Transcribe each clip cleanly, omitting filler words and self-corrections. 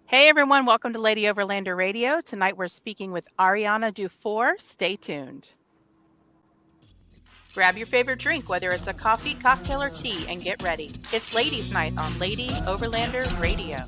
Hey everyone, welcome to Lady Overlander Radio. Tonight we're speaking with Ariana Dufour. Stay tuned. Grab your favorite drink, whether it's a coffee, cocktail, or tea, and get ready. It's Ladies' Night on Lady Overlander Radio.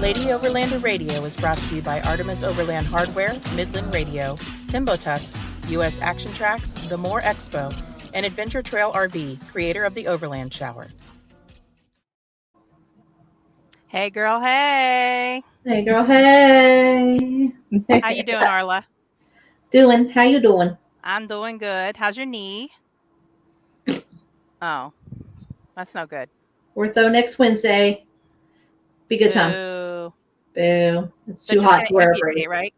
Lady Overlander Radio is brought to you by Artemis Overland Hardware, Midland Radio, Timbo Tusk, U.S. Action Tracks, The More Expo, and Adventure Trail RV, creator of the Overland Shower. Hey girl, hey. Hey girl, hey. How you doing, Arla? How you doing? I'm doing good. How's your knee? Oh, that's no good. Ortho next Wednesday. Be good times. Boo. Boo. It's They're too just hot gonna to wear a amputate, brace. right?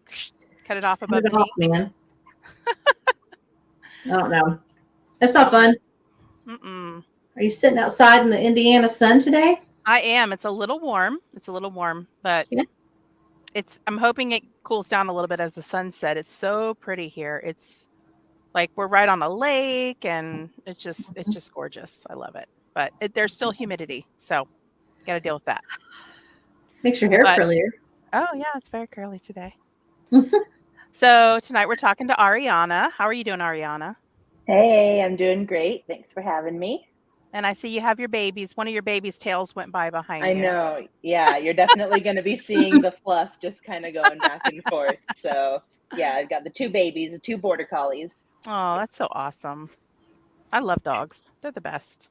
Cut it off Cut above it the off, knee. man. I don't know. That's not fun. Mm-mm. Are you sitting outside in the Indiana sun today? I am. It's a little warm, but Yeah. I'm hoping it cools down a little bit as the sun set. It's so pretty here. It's like we're right on a lake, and it's just gorgeous. I love it. But there's still humidity, so got to deal with that. Makes your hair curlier. Oh yeah, it's very curly today. So tonight we're talking to Ariana. How are you doing, Ariana? Hey, I'm doing great. Thanks for having me. And I see you have your babies. One of your babies' tails went by behind I you. know. Yeah, you're definitely going to be seeing the fluff just kind of going back and forth. So, yeah, I've got the two babies, the two border collies. Oh, that's so awesome. I love dogs. They're the best.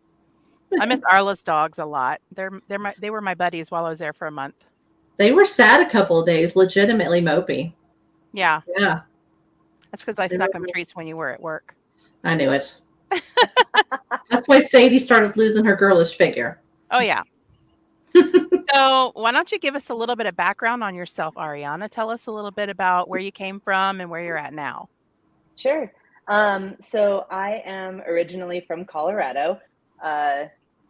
I miss Arla's dogs a lot. They were my buddies while I was there for a month. They were sad a couple of days, legitimately mopey. Yeah. Yeah. That's because I snuck them treats when you were at work. I knew it. That's why Sadie started losing her girlish figure. Oh, yeah. So why don't you give us a little bit of background on yourself, Ariana? Tell us a little bit about where you came from and where you're at now. Sure. So I am originally from Colorado.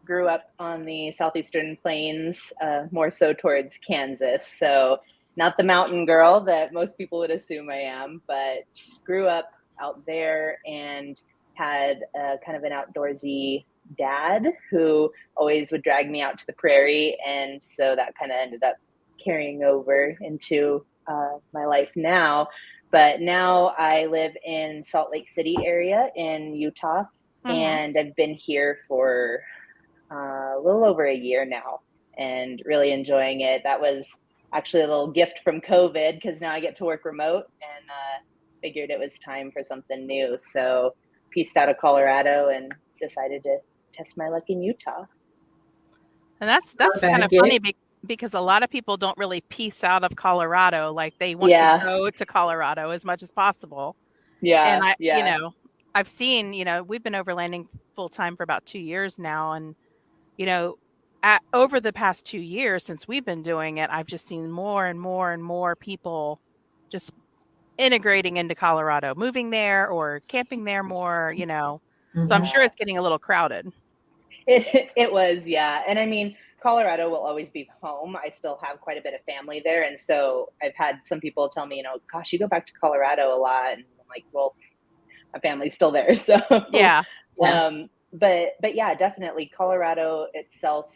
Grew up on the southeastern plains, more so towards Kansas. So not the mountain girl that most people would assume I am, but grew up out there and had kind of an outdoorsy dad who always would drag me out to the prairie. And so that kind of ended up carrying over into my life now. But now I live in Salt Lake City area in Utah, and I've been here for a little over a year now and really enjoying it. That was actually a little gift from COVID because now I get to work remote and figured it was time for something new. So pieced out of Colorado and decided to test my luck in Utah. And that's kind of funny because a lot of people don't really piece out of Colorado. Like they want to go to Colorado as much as possible. Yeah. And I've seen, we've been overlanding full time for about 2 years now. And, over the past 2 years since we've been doing it, I've just seen more and more and more people just integrating into Colorado, moving there or camping there more, So I'm sure it's getting a little crowded. It was, yeah. And I mean, Colorado will always be home. I still have quite a bit of family there. And so I've had some people tell me, gosh, you go back to Colorado a lot. And I'm like, well, my family's still there. So yeah. But yeah, definitely Colorado itself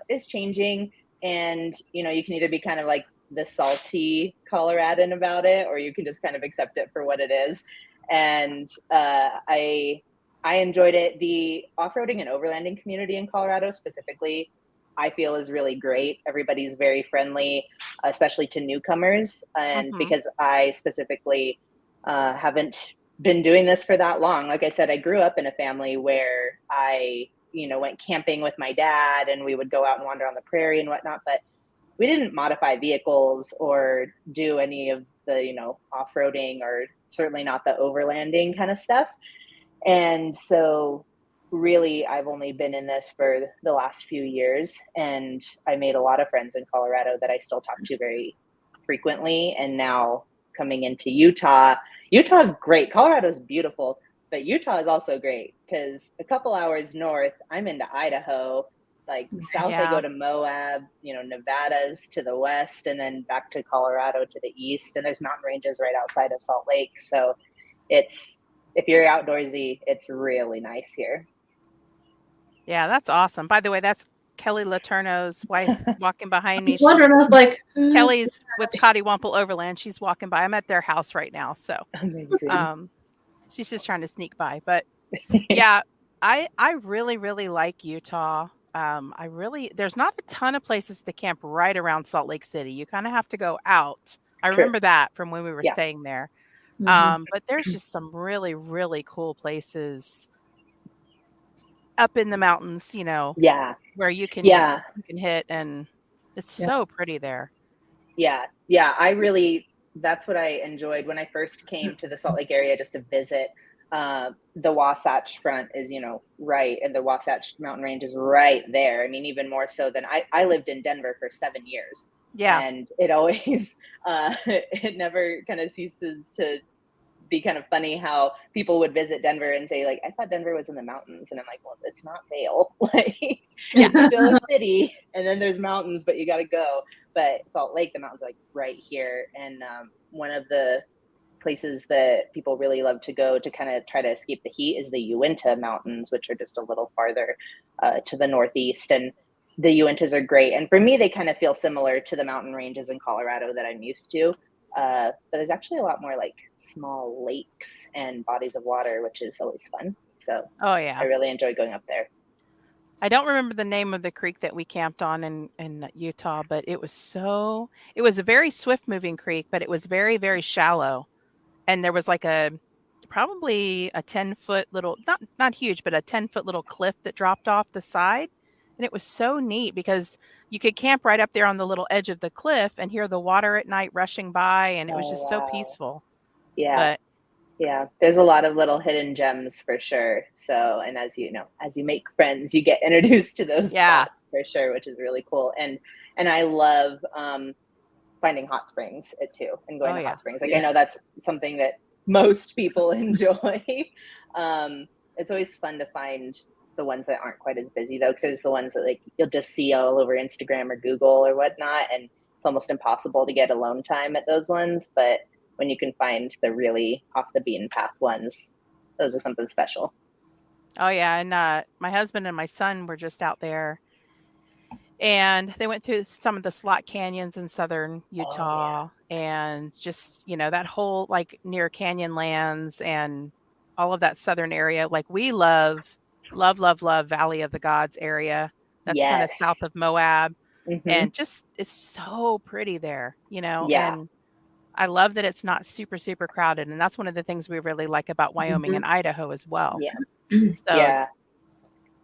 is changing. And, you can either be kind of like the salty Coloradan about it, or you can just kind of accept it for what it is. And I enjoyed it. The off-roading and overlanding community in Colorado specifically, I feel is really great. Everybody's very friendly, especially to newcomers. And because I specifically haven't been doing this for that long. Like I said, I grew up in a family where I, went camping with my dad and we would go out and wander on the prairie and whatnot, but we didn't modify vehicles or do any of the, off-roading or certainly not the overlanding kind of stuff. And so really, I've only been in this for the last few years, and I made a lot of friends in Colorado that I still talk to very frequently. And now coming into Utah, Utah's great. Colorado's beautiful, But Utah is also great because a couple hours north, I'm into Idaho. Like south, I go Yeah. to Moab, Nevada's to the west, and then back to Colorado to the east. And there's mountain ranges right outside of Salt Lake. So it's, if you're outdoorsy, it's really nice here. Yeah, that's awesome. By the way, that's Kelly Laterno's wife walking behind me. Wondering, I was like, who's Kelly's with Cottywample Overland. She's walking by. I'm at their house right now, so Amazing. she's just trying to sneak by. But yeah, I really really like Utah. There's not a ton of places to camp right around Salt Lake City. You kind of have to go out. I True. remember that from when we were Yeah. staying there. Mhm. But there's just some really really cool places up in the mountains, Yeah. where you can Yeah. hit, and it's Yeah. so pretty there. Yeah. That's what I enjoyed when I first came to the Salt Lake area just to visit. The Wasatch Front is, right, and the Wasatch Mountain Range is right there. I mean, even more so than I lived in Denver for 7 years, Yeah. and it always, it never kind of ceases to be kind of funny how people would visit Denver and say, like, I thought Denver was in the mountains. And I'm like, well, it's not Vail. Like, it's still a city, and then there's mountains, but you got to go. But Salt Lake, the mountains are like right here. And one of the places that people really love to go to kind of try to escape the heat is the Uinta Mountains, which are just a little farther to the northeast. And the Uintas are great. And for me, they kind of feel similar to the mountain ranges in Colorado that I'm used to. But there's actually a lot more like small lakes and bodies of water, which is always fun. So Oh I yeah. really enjoy going up there. I don't remember the name of the creek that we camped on in Utah, but it was a very swift moving creek, but it was very, very shallow. And there was like probably a 10-foot little, not huge, but a 10-foot little cliff that dropped off the side. And it was so neat because you could camp right up there on the little edge of the cliff and hear the water at night rushing by, and it was Oh, just so wow. peaceful. Yeah. But Yeah, there's a lot of little hidden gems for sure. So, and as you know, as you make friends, you get introduced to those yeah. spots for sure, which is really cool. And I love finding hot springs too, and going Oh to yeah. hot springs. Like I know that's something that most people enjoy. It's always fun to find the ones that aren't quite as busy though, because it's the ones that like you'll just see all over Instagram or Google or whatnot, and it's almost impossible to get alone time at those ones. But when you can find the really off the beaten path ones, those are something special. Oh yeah. And my husband and my son were just out there, and they went through some of the slot canyons in southern Oh yeah. Utah, and just, that whole like near Canyonlands and all of that southern area. Like we love, love, love Valley of the Gods area. That's kind of south Yes. of Moab. Mm-hmm. And just, it's so pretty there, Yeah. and I love that it's not super, super crowded. And that's one of the things we really like about Wyoming and Idaho as well. Yeah. So, Yeah.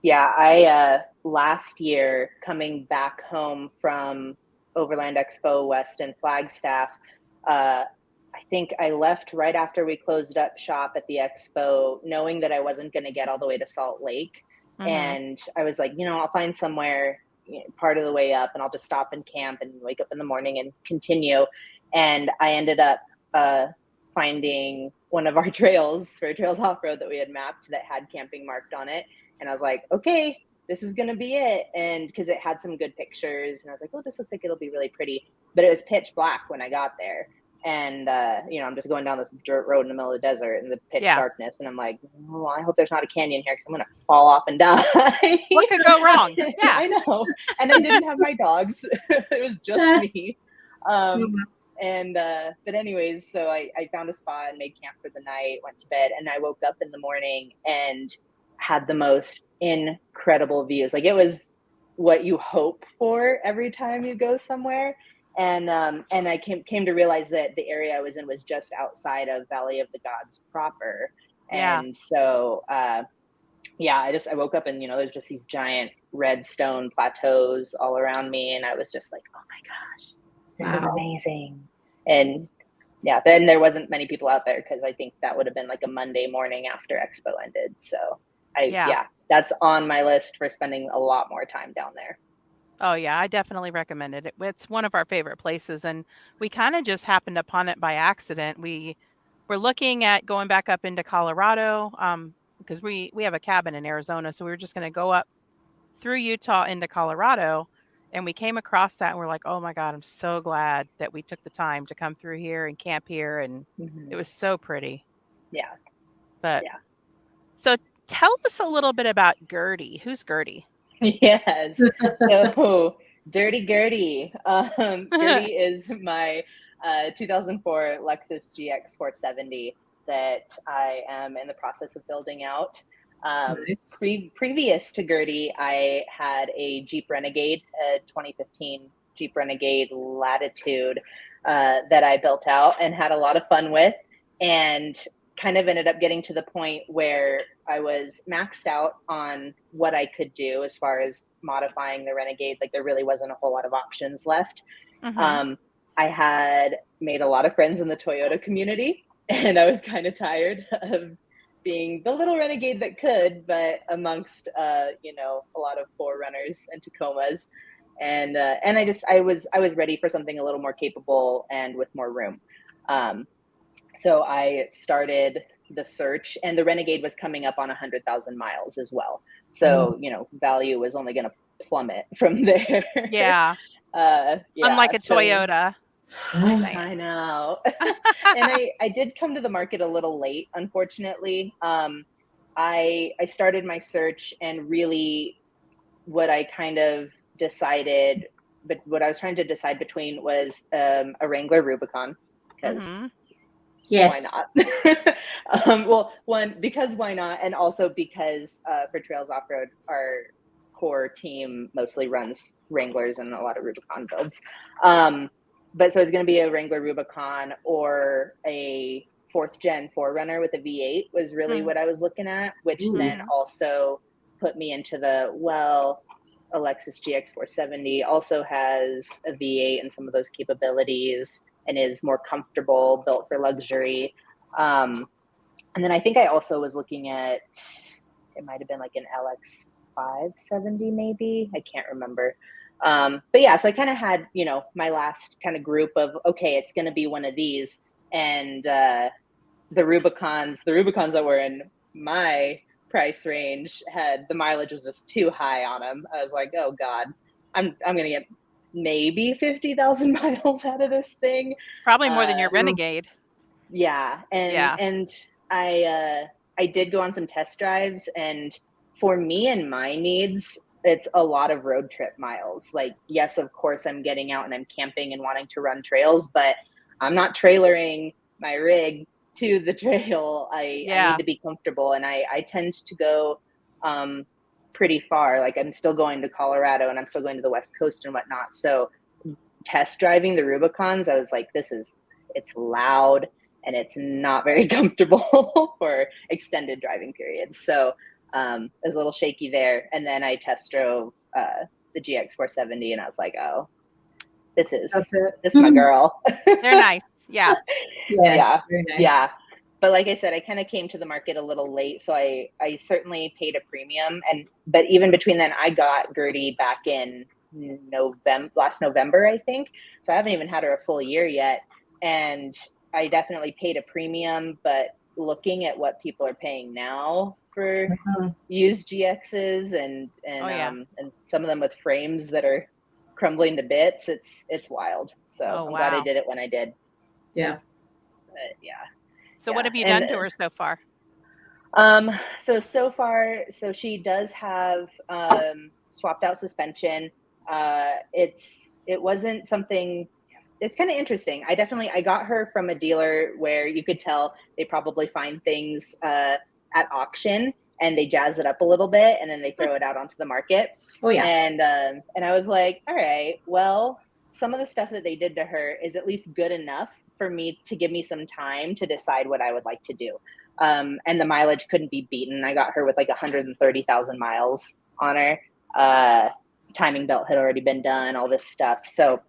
Yeah, I last year coming back home from Overland Expo West in Flagstaff, I think I left right after we closed up shop at the expo, knowing that I wasn't going to get all the way to Salt Lake. mhm. And I was like, I'll find somewhere part of the way up, and I'll just stop and camp and wake up in the morning and continue. And I ended up finding one of our trails for Trails Offroad that we had mapped that had camping marked on it. And I was like, okay, this is going to be it. And because it had some good pictures, and I was like, oh, this looks like it'll be really pretty. But it was pitch black when I got there. And, I'm just going down this dirt road in the middle of the desert in the pitch Yeah. darkness. And I'm like, oh, I hope there's not a canyon here because I'm going to fall off and die. What could go wrong? Yeah. I know. And I didn't have my dogs. It was just me. But anyways, so I found a spot and made camp for the night, went to bed, and I woke up in the morning and had the most incredible views. Like it was what you hope for every time you go somewhere. And I came to realize that the area I was in was just outside of Valley of the Gods proper. Yeah. And so I woke up and there's just these giant red stone plateaus all around me, and I was just like, oh my gosh, this is amazing. And yeah, then there wasn't many people out there because I think that would have been like a Monday morning after Expo ended. So that's on my list for spending a lot more time down there. Oh yeah, I definitely recommend it. It's one of our favorite places, and we kind of just happened upon it by accident. We we're looking at going back up into Colorado, because we have a cabin in Arizona, so we were just going to go up through Utah into Colorado, and we came across that and we're like, oh my God, I'm so glad that we took the time to come through here and camp here, and it was so pretty. Yeah. But Yeah. so tell us a little bit about Gertie. Who's Gertie? Yes. So Dirty Gertie. Gertie is my 2004 Lexus GX470 that I am in the process of building out. Nice. Previous to Gertie, I had a Jeep Renegade, a 2015 Jeep Renegade Latitude that I built out and had a lot of fun with, and kind of ended up getting to the point where I was maxed out on what I could do as far as modifying the Renegade. Like, there really wasn't a whole lot of options left. Mm-hmm. I had made a lot of friends in the Toyota community, and I was kind of tired of being the little Renegade that could, but amongst you know, a lot of 4Runners and Tacomas. And I was ready for something a little more capable and with more room. So I started the search, and the Renegade was coming up on 100,000 miles as well. So, you know, value was only going to plummet from there. Yeah. Yeah. Unlike a So, Toyota. I know. And I did come to the market a little late, unfortunately. I started my search, and really what I kind of decided, but what I was trying to decide between was a Wrangler Rubicon, because Mm-hmm. Yes. why not? Well, one, because why not? And also because for Trails Offroad, our core team mostly runs Wranglers and a lot of Rubicon builds. But so it's going to be a Wrangler Rubicon or a 4th-gen 4Runner with a V8 was really what I was looking at, which then also put me into the, well, a Lexus GX470 also has a V8 and some of those capabilities and is more comfortable, built for luxury. And then I think I also was looking at, it might have been like an LX570 maybe, I can't remember. But yeah, so I kind of had, you know, my last kind of group of, okay, it's going to be one of these. And the Rubicons that were in my price range had, the mileage was just too high on them. I was like, oh God, I'm going to get maybe 50,000 miles out of this thing. Probably more than your Renegade. Yeah. And I did go on some test drives, and for me and my needs, it's a lot of road trip miles. Like, yes, of course I'm getting out and I'm camping and wanting to run trails, but I'm not trailering my rig to the trail. I need to be comfortable, and I tend to go pretty far. Like, I'm still going to Colorado and I'm still going to the West Coast and whatnot. So test driving the Rubicons, I was like, it's loud and it's not very comfortable for extended driving periods. So it was a little shaky there. And then I test drove the GX470, and I was like, oh, this is my girl. They're nice. Yeah. Yes, Yeah. very nice. Yeah. But like I said, I kind of came to the market a little late, so I certainly paid a premium. But even between then, I got Gertie back in last November, I think. So I haven't even had her a full year yet, and I definitely paid a premium. But looking at what people are paying now for used GXs, and some of them with frames that are crumbling to bits, it's wild. So I'm glad I did it when I did. Yeah. But yeah. So what have you done to her so far? So far, she does have swapped out suspension. It wasn't something. It's kind of interesting. I got her from a dealer where you could tell they probably find things at auction and they jazz it up a little bit and then they throw it out onto the market. Oh yeah. And I was like, all right, well, some of the stuff that they did to her is at least good enough for me to give me some time to decide what I would like to do. And the mileage couldn't be beaten. I got her with like 130,000 miles on her. Timing belt had already been done, all this stuff. So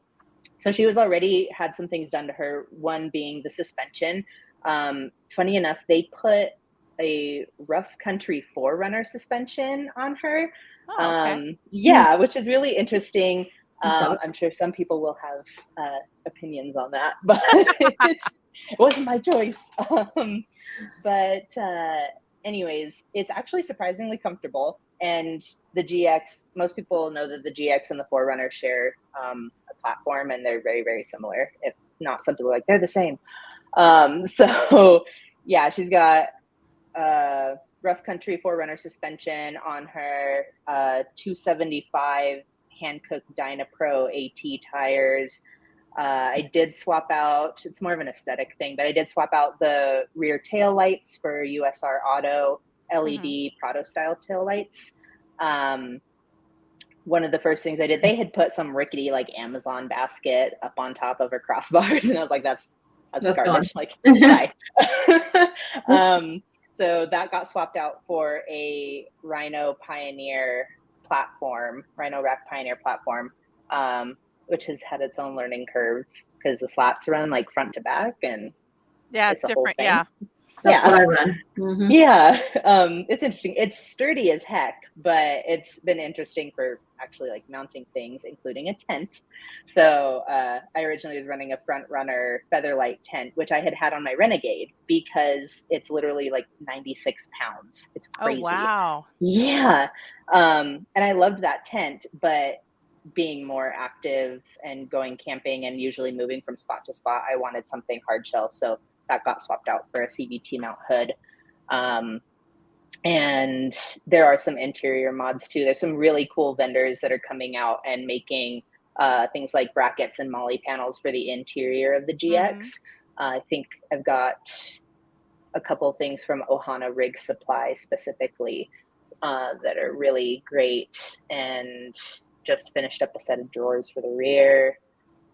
she was already had some things done to her, one being the suspension. Funny enough, they put a rough country 4Runner suspension on her. Oh, okay. Yeah, which is really interesting. I'm sure some people will have opinions on that, but It wasn't my choice. But anyways, it's actually surprisingly comfortable. And the GX, most people know that the GX and the 4Runner share a platform, and they're very, very similar. If not, some people are like, they're the same. So yeah, she's got rough country 4Runner suspension on her 275 Hankook Dyna Pro AT tires. I did swap out, it's more of an aesthetic thing, but I did swap out the rear tail lights for USR Auto LED Prado style tail lights. One of the first things I did, they had put some rickety like Amazon basket up on top of her crossbars, and I was like, that's garbage. Like, bye. So that got swapped out for a Rhino Pioneer platform, Rhino Rack Pioneer platform, which has had its own learning curve because the slats run like front to back, and yeah, it's different. Yeah, that's what I run. Mm-hmm. Yeah, it's interesting. It's sturdy as heck, but it's been interesting for actually like mounting things, including a tent. So I originally was running a Front Runner Featherlight tent, which I had on my Renegade because it's literally like 96 pounds. It's crazy. Oh, wow. Yeah. And I loved that tent, but being more active and going camping and usually moving from spot to spot, I wanted something hard shell. So that got swapped out for a CVT mount hood. And there are some interior mods too. There's some really cool vendors that are coming out and making things like brackets and molly panels for the interior of the GX. I think I've got a couple things from Ohana Rig Supply specifically that are really great, and just finished up a set of drawers for the rear.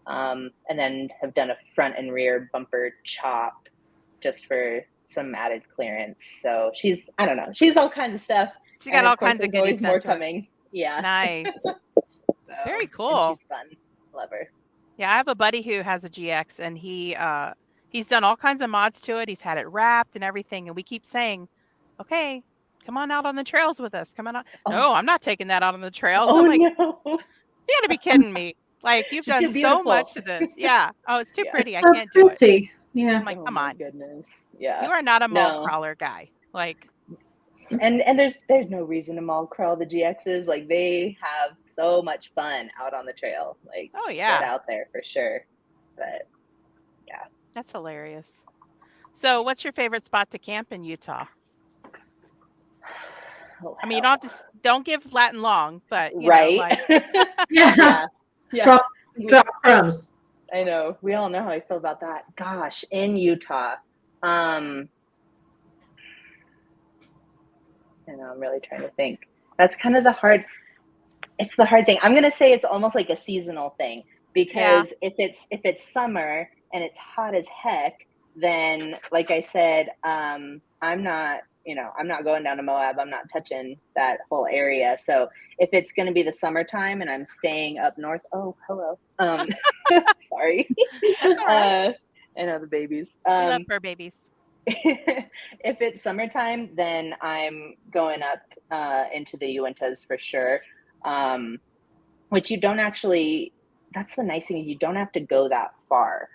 And then have done a front and rear bumper chop just for some added clearance. So she's, I don't know, she's all kinds of stuff. She got all kinds of goodies always more coming. Yeah. Nice. So, very cool. She's fun. Love her. Yeah, I have a buddy who has a GX, and he's done all kinds of mods to it. He's had it wrapped and everything, and we keep saying, okay, come on out on the trails with us. Come on out. Oh. No, I'm not taking that out on the trails. Oh, I'm like, no. You gotta be kidding me. Like, you've done so much to this. Yeah. Oh, it's too pretty. I so can't do it. Yeah. I'm like, come on. Goodness. Yeah. You are not a mall crawler guy. Like, and there's no reason to mall crawl the GXs. Like, they have so much fun out on the trail. Like, oh yeah, get out there for sure. But yeah, that's hilarious. So, what's your favorite spot to camp in Utah? Oh, I mean, you don't give Latin long, but you right. know, like, yeah. Drop crumbs. I know. We all know how I feel about that. Gosh, in Utah, I know, I'm really trying to think. That's kind of it's the hard thing. I'm going to say it's almost like a seasonal thing, because if it's summer and it's hot as heck, then like I said, I'm not going down to Moab. I'm not touching that whole area. So if it's going to be the summertime and I'm staying up north, oh, hello. Sorry. That's all right. I know the babies. We love fur babies. If it's summertime, then I'm going up into the Uintas for sure. Which you don't actually, that's the nice thing, is you don't have to go that far.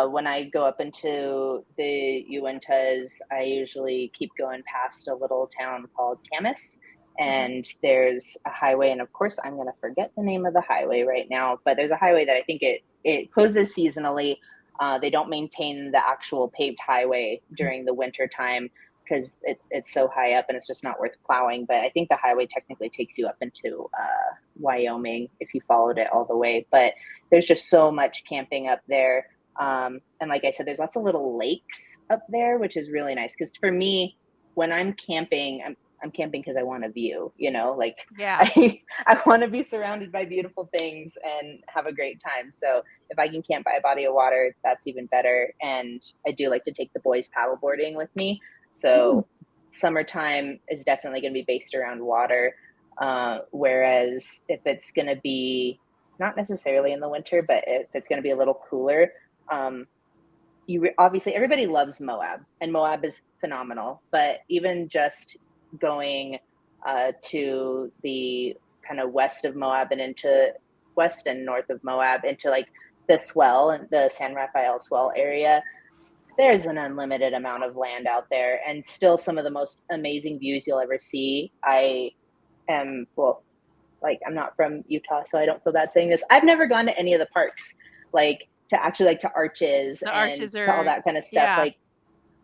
When I go up into the Uintas, I usually keep going past a little town called Camas, and there's a highway, and of course I'm going to forget the name of the highway right now, but there's a highway that I think it closes seasonally. They don't maintain the actual paved highway during the winter time because it's so high up and it's just not worth plowing. But I think the highway technically takes you up into Wyoming if you followed it all the way. But there's just so much camping up there. And like I said, there's lots of little lakes up there, which is really nice. Because for me, when I'm camping, I'm camping because I want a view, like I want to be surrounded by beautiful things and have a great time. So if I can camp by a body of water, that's even better. And I do like to take the boys paddleboarding with me. So summertime is definitely going to be based around water. Whereas if it's going to be not necessarily in the winter, but if it's going to be a little cooler, obviously everybody loves Moab, and Moab is phenomenal, but even just going to the kind of west of Moab and into west and north of Moab into like the swell and the San Rafael swell area, there's an unlimited amount of land out there, and still some of the most amazing views you'll ever see. I am, well, like, I'm not from Utah, so I don't feel bad saying this. I've never gone to any of the parks, like to actually like to Arches The and arches to all are, that kind of stuff. yeah. Like,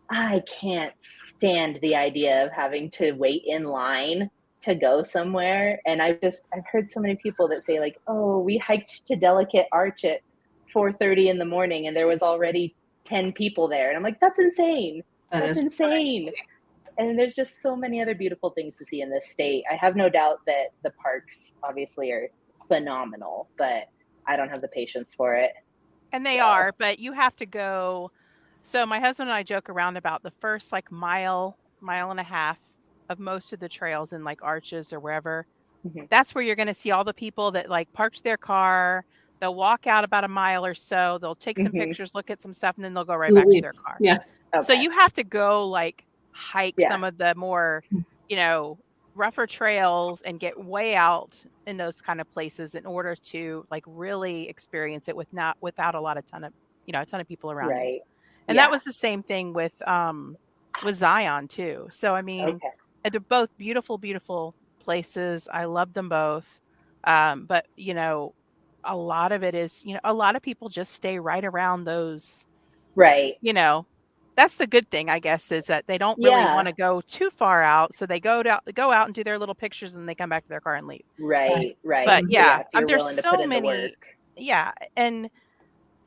I can't stand the idea of having to wait in line to go somewhere. And I've heard so many people that say like, oh, we hiked to Delicate Arch at 4:30 in the morning and there was already 10 people there. And I'm like, that's insane. That's insane. And there's just so many other beautiful things to see in this state. I have no doubt that the parks obviously are phenomenal, but I don't have the patience for it. And they So. are, but you have to go. So my husband and I joke around about the first like mile and a half of most of the trails in like Arches or wherever. Mhm. That's where you're going to see all the people that like parked their car. They'll walk out about a mile or so. They'll take some Mhm. pictures, look at some stuff, and then they'll go right back to their car. Yeah. So Okay. you have to go like hike Yeah. some of the more, you know, rougher trails and get way out in those kind of places in order to like really experience it without a ton of people around you. Right. And that was the same thing with Zion too. So I mean, Okay. they're both beautiful, beautiful places. I love them both. But you know, a lot of it is, you know, a lot of people just stay right around those, Right. you know, that's the good thing, I guess, is that they don't really Yeah. want to go too far out. So they go out and do their little pictures and they come back to their car and leave. Right. Right. But So yeah, yeah, if you're there's willing to put so in the work. many. Yeah. And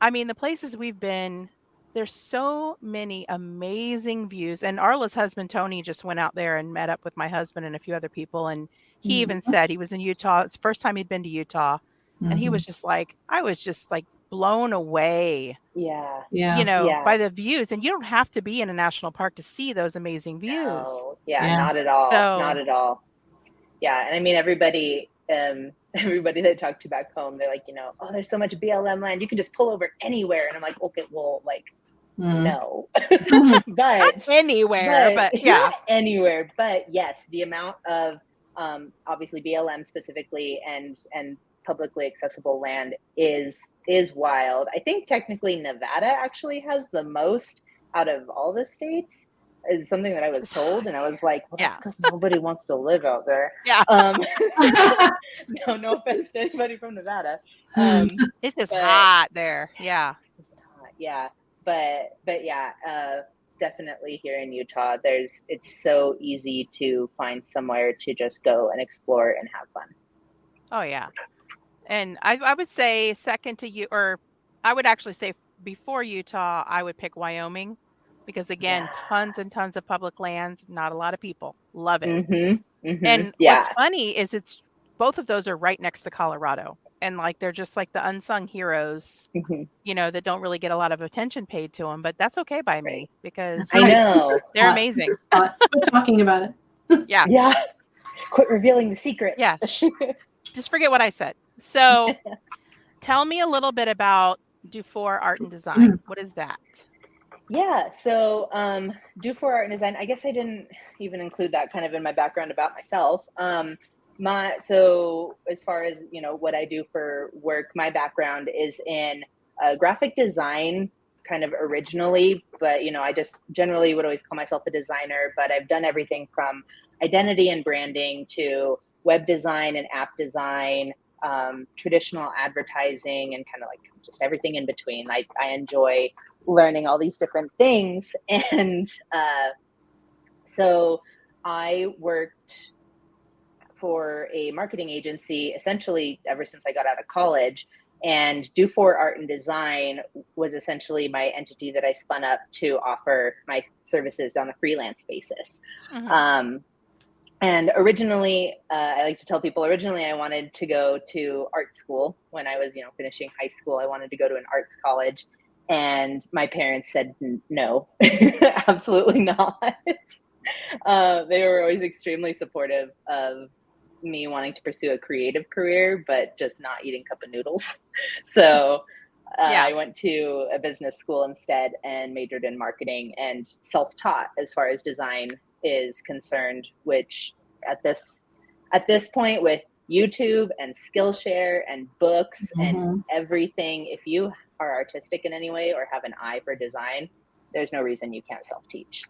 I mean, the places we've been, there's so many amazing views. And Arla's husband, Tony, just went out there and met up with my husband and a few other people. And he even said he was in Utah. It's the first time he'd been to Utah. And he was just like, I was just like blown away, Yeah. Yeah. you know, Yeah. by the views. And you don't have to be in a national park to see those amazing views. No. Yeah, Yeah. not at all. Not So, at all. Yeah. And I mean, everybody that I talked to back home, they're like, you know, oh, there's so much BLM land. You can just pull over anywhere. And I'm like, okay, well, like, no. not but anywhere, but yeah. not anywhere. But yes, the amount of obviously BLM specifically and publicly accessible land is wild. I think technically Nevada actually has the most out of all the states, is something that I was told, and I was like, well, that's because nobody wants to live out there. Yeah. No offense to anybody from Nevada. It's just hot there. Yeah. It's hot, yeah. But yeah, definitely here in Utah, it's so easy to find somewhere to just go and explore and have fun. Oh yeah. And I would say second to you, or I would actually say before Utah, I would pick Wyoming because again, tons and tons of public lands, not a lot of people. Love it. And what's funny is it's both of those are right next to Colorado. And like they're just like the unsung heroes, you know, that don't really get a lot of attention paid to them, but that's okay by me because I know they're amazing. Quit talking about it. Yeah. Yeah. Quit revealing the secrets. Yeah. Just forget what I said. So tell me a little bit about Dufour Art and Design. What is that? Yeah. So Dufour Art and Design, I guess I didn't even include that kind of in my background about myself. So as far as, you know, what I do for work, my background is in graphic design kind of originally, but, you know, I just generally would always call myself a designer, but I've done everything from identity and branding to web design and app design, traditional advertising, and kind of like just everything in between. I enjoy learning all these different things. And so I worked for a marketing agency essentially ever since I got out of college. And Dufour Art and Design was essentially my entity that I spun up to offer my services on a freelance basis. And originally, I like to tell people, originally I wanted to go to art school when I was, you know, finishing high school. I wanted to go to an arts college, and my parents said no, absolutely not. They were always extremely supportive of me wanting to pursue a creative career, but just not eating cup of noodles. So I went to a business school instead and majored in marketing and self-taught as far as design is concerned, which at this point with YouTube and Skillshare and books and everything, if you are artistic in any way or have an eye for design, there's no reason you can't self-teach.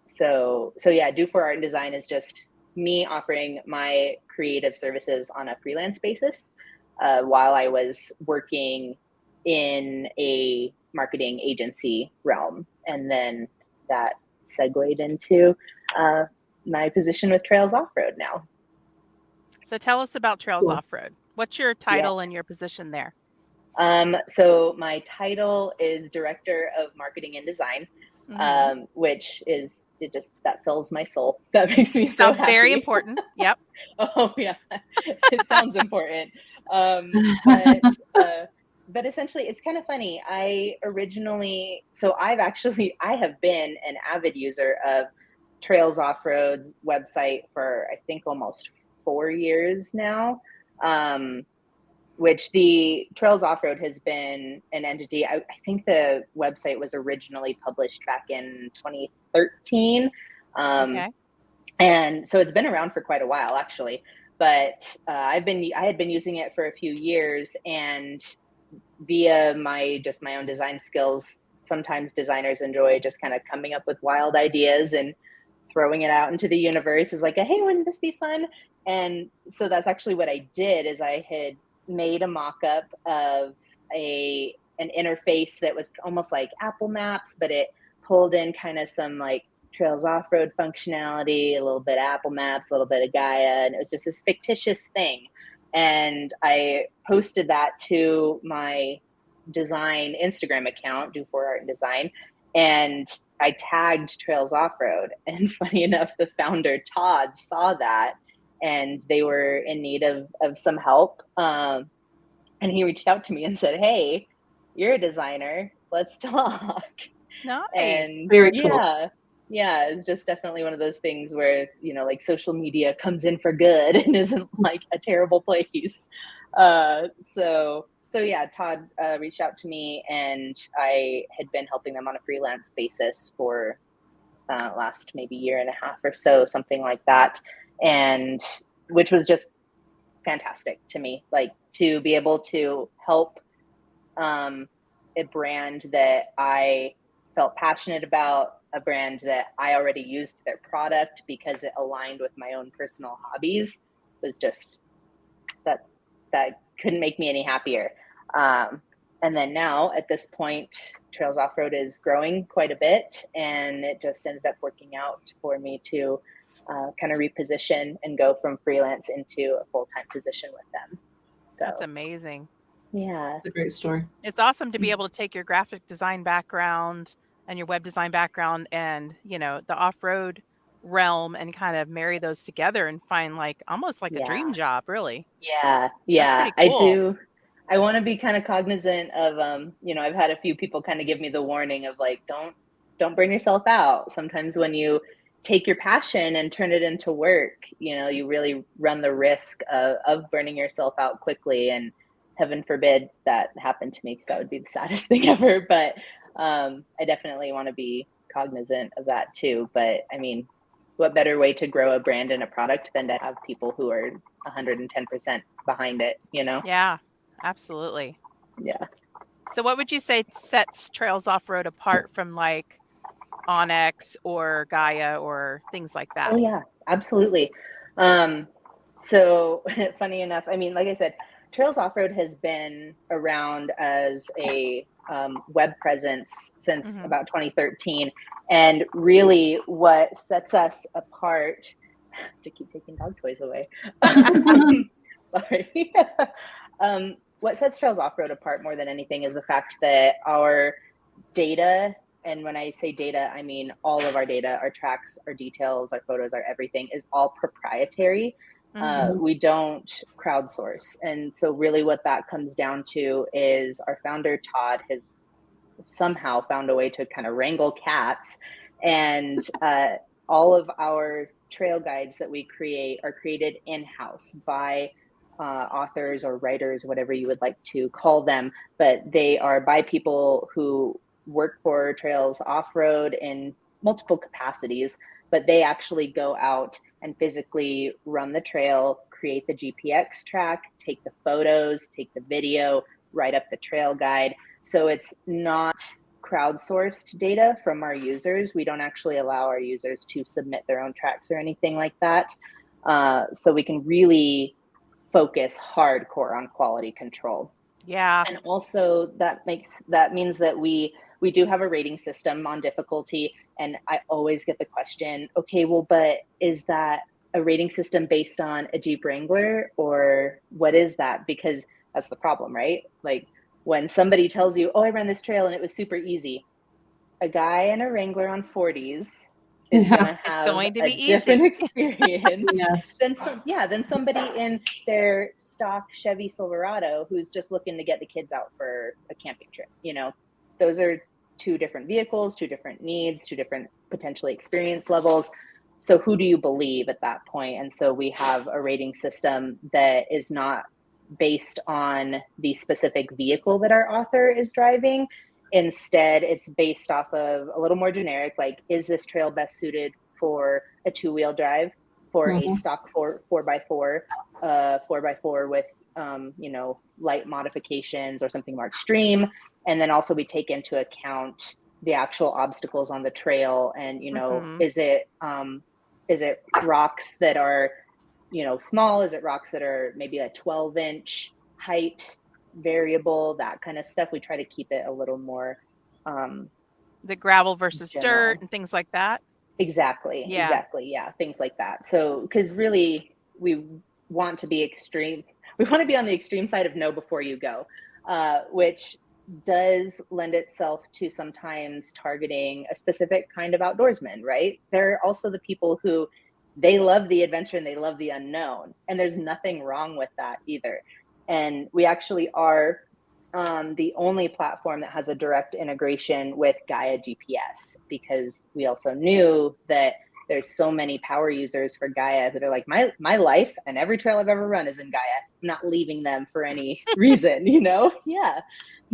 So yeah, Dufour Art and Design is just me offering my creative services on a freelance basis while I was working in a marketing agency realm. And then that segued into my position with Trails Offroad now. So tell us about Trails Cool. Offroad. What's your title and your position there? So my title is Director of Marketing and Design, which is that fills my soul. That makes me so Sounds happy. very important. Yep. Oh yeah, it sounds important. But essentially, it's kind of funny. I have been an avid user of Trails Offroad's website for I think almost 4 years now. Which the Trails Offroad has been an entity. I think the website was originally published back in 2013. Okay. And so it's been around for quite a while, actually. But I had been using it for a few years, and via my own design skills, sometimes designers enjoy just kind of coming up with wild ideas and throwing it out into the universe is like, hey, wouldn't this be fun? And so that's actually what I did. Is I had made a mock-up of an interface that was almost like Apple Maps, but it pulled in kind of some like Trails Offroad functionality, a little bit of Apple Maps, a little bit of Gaia, and it was just this fictitious thing. And I posted that to my design Instagram account, Dufour Art and Design, and I tagged Trails Offroad. And funny enough, the founder, Todd, saw that, and they were in need of some help. And he reached out to me and said, hey, you're a designer. Let's talk. Nice. And Very cool. Yeah, it's just definitely one of those things where, like social media comes in for good and isn't like a terrible place. So yeah, Todd reached out to me, and I had been helping them on a freelance basis for last maybe year and a half or so, something like that. And which was just fantastic to me, like to be able to help a brand that I felt passionate about, a brand that I already used their product because it aligned with my own personal hobbies, was just that couldn't make me any happier. And then now at this point, Trails Offroad is growing quite a bit, and it just ended up working out for me to kind of reposition and go from freelance into a full-time position with them. So That's amazing. Yeah. It's a great story. It's awesome to be able to take your graphic design background and your web design background and, the off-road realm and kind of marry those together and find like almost like a dream job, really. Yeah. That's pretty I cool. do. I want to be kind of cognizant of, I've had a few people kind of give me the warning of like, don't burn yourself out. Sometimes when you take your passion and turn it into work, you really run the risk of burning yourself out quickly. And heaven forbid that happened to me, because that would be the saddest thing ever. But I definitely want to be cognizant of that too. But I mean, what better way to grow a brand and a product than to have people who are 110% behind it, Yeah, absolutely. Yeah. So what would you say sets Trails Offroad apart from like Onyx or Gaia or things like that? Oh yeah, absolutely. So funny enough, I mean, like I said, Trails Offroad has been around as a web presence since about 2013. And really what sets us apart, to keep taking dog toys away. Sorry. What sets Trails Offroad apart more than anything is the fact that our data, and when I say data, I mean all of our data, our tracks, our details, our photos, our everything is all proprietary. We don't crowdsource. And so really what that comes down to is our founder, Todd, has somehow found a way to kind of wrangle cats. And all of our trail guides that we create are created in-house by authors or writers, whatever you would like to call them. But they are by people who work for Trails Offroad in multiple capacities, but they actually go out and physically run the trail, create the GPX track, take the photos, take the video, write up the trail guide. So it's not crowdsourced data from our users. We don't actually allow our users to submit their own tracks or anything like that. So we can really focus hardcore on quality control. Yeah. And also that means that we do have a rating system on difficulty. And I always get the question, okay, well, but is that a rating system based on a Jeep Wrangler, or what is that? Because that's the problem, right? Like when somebody tells you, oh, I ran this trail and it was super easy, a guy in a Wrangler on 40s is Yeah. going to It's have going to a be different easy. experience Yes. than somebody in their stock Chevy Silverado who's just looking to get the kids out for a camping trip. You know, those are two different vehicles, two different needs, two different potentially experience levels. So who do you believe at that point? And so we have a rating system that is not based on the specific vehicle that our author is driving. Instead, it's based off of a little more generic, like, is this trail best suited for a two-wheel drive, for a stock 4x4, 4x4 with, light modifications or something more extreme. And then also we take into account the actual obstacles on the trail. And, is it rocks that are, small? Is it rocks that are maybe a 12-inch height variable, that kind of stuff? We try to keep it a little more The gravel versus general. dirt and things like that. Exactly. Yeah. Things like that. So because really we want to be extreme, we want to be on the extreme side of know before you go, which does lend itself to sometimes targeting a specific kind of outdoorsman, right? There are also the people who they love the adventure and they love the unknown, and there's nothing wrong with that either. And we actually are the only platform that has a direct integration with Gaia GPS, because we also knew that there's so many power users for Gaia that are like, my life and every trail I've ever run is in Gaia. I'm not leaving them for any reason, Yeah.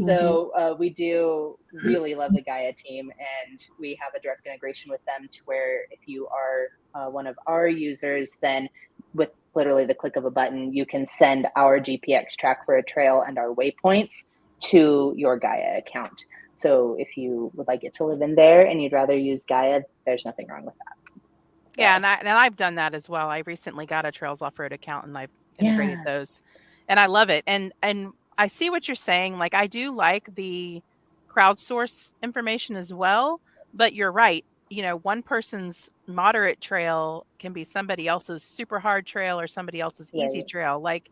So we do really love the Gaia team, and we have a direct integration with them to where if you are one of our users, then with literally the click of a button, you can send our GPX track for a trail and our waypoints to your Gaia account. So if you would like it to live in there and you'd rather use Gaia, there's nothing wrong with that. So, Yeah, and I've done that as well. I recently got a Trails Offroad account and I've integrated those, and I love it. And I see what you're saying. Like, I do like the crowdsource information as well, but you're right. One person's moderate trail can be somebody else's super hard trail or somebody else's easy right. trail. Like,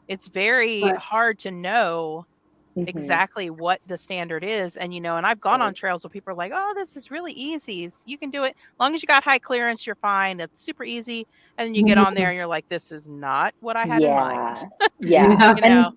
it's very Right. hard to know exactly what the standard is. And and I've gone on trails where people are like, oh, this is really easy. You can do it. As long as you got high clearance, you're fine. It's super easy. And then you get on there and you're like, this is not what I had in mind. Yeah. Yeah.